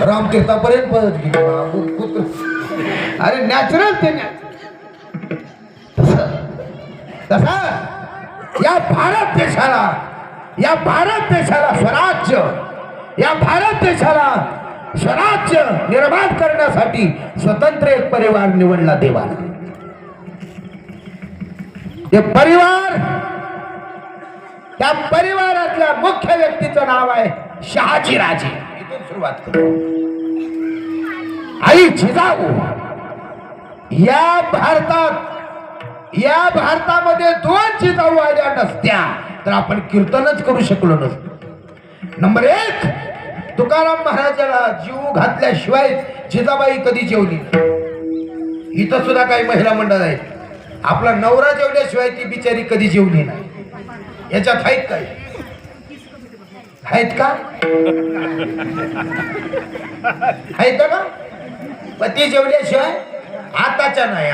रामतीर्थापर्यंत पळत गेली. अरे नॅचरल ते तसा या भारत देशाला स्वराज्य निर्माण करण्यासाठी स्वतंत्र एक परिवार निवडला देवाने. ते परिवार, त्या परिवारातल्या मुख्य व्यक्तीचं नाव आहे शहाजीराजे. इथून सुरुवात करू. आई जिजाऊ. या भारतामध्ये 2 जिजाऊ आल्या नसत्या तर आपण कीर्तनच करू शकलो नसतो. नंबर 1, तुकाराम महाराजाला जीव घातल्याशिवाय जिजाबाई कधी जेवली. इथं सुद्धा काही महिला मंडळ आहेत, आपला नवरा जेवल्याशिवाय ती बिचारी कधी जेवली नाही. याच्यात आहेत काय? आहेत का? आहेत का? पती जेवल्याशिवाय आताच्या नाही,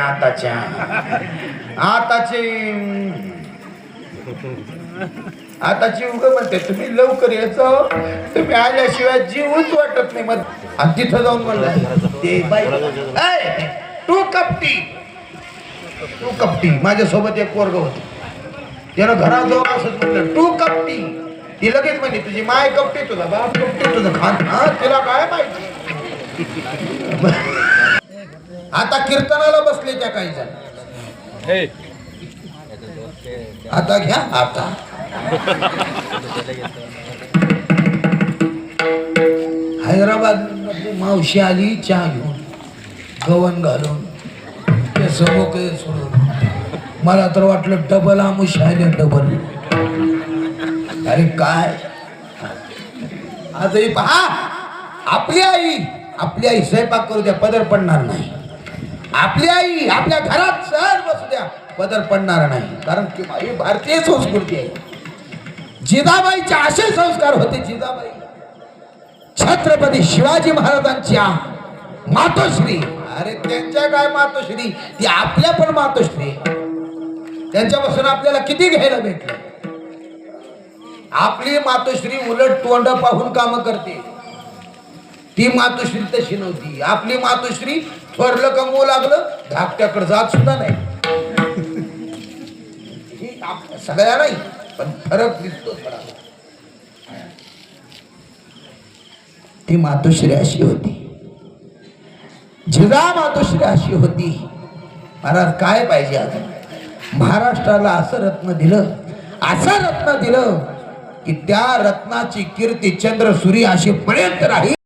आताची उग म्हणते तुम्ही लवकर यायचं, तुम्ही आल्याशिवाय जीवच वाटत नाही. मग आणि तिथं जाऊन म्हणलं ते बाई तू कपटी. माझ्यासोबत एक पोरग होत, त्यानं घरात जाऊन असंच म्हटलं तू कपटी. ती लगेच म्हणली तुझी माय कपटी, तुझा बाप कपटी, तुझं खान. हा तिला काय माहिती. आता कीर्तनाला बसले त्या काही जण. आता घ्या. आता हैदराबाद मध्ये मावशी आली चहा घेऊन, गवन घालून, ते समोके सोडून. मला तर वाटलं डबल आमुष आहे, डबल. अरे काय आजही पहा, आपली आई स्वयंपाक करू द्या, पदर पडणार नाही. आपली आई आपल्या घरात सहज बसू द्या, पदर पडणार नाही. कारण की ही भारतीय संस्कृती आहे. जिजाबाईचे असे संस्कार होते. जिजाबाई छत्रपती शिवाजी महाराजांच्या मातोश्री. अरे त्यांच्या काय मातोश्री, ती आपल्या पण मातोश्री. त्यांच्यापासून आपल्याला किती घ्यायला भेटलं. आपली मातोश्री उलट तोंड पाहून काम करते. ती मातोश्री तशी नव्हती. आपली मातोश्री थोरलं कमवू लागलं धाकट्याकडे जात सुद्धा नाही. सगळ्या नाही पण फरक दिसतो थोडा. ती मातोश्री अशी होती. जिजा मातोश्री अशी होती. महाराज काय पाहिजे आता. महाराष्ट्राला असं रत्न दिलं की त्या रत्नाची कीर्ती चंद्र सूर्य अशी पर्यंत राहील.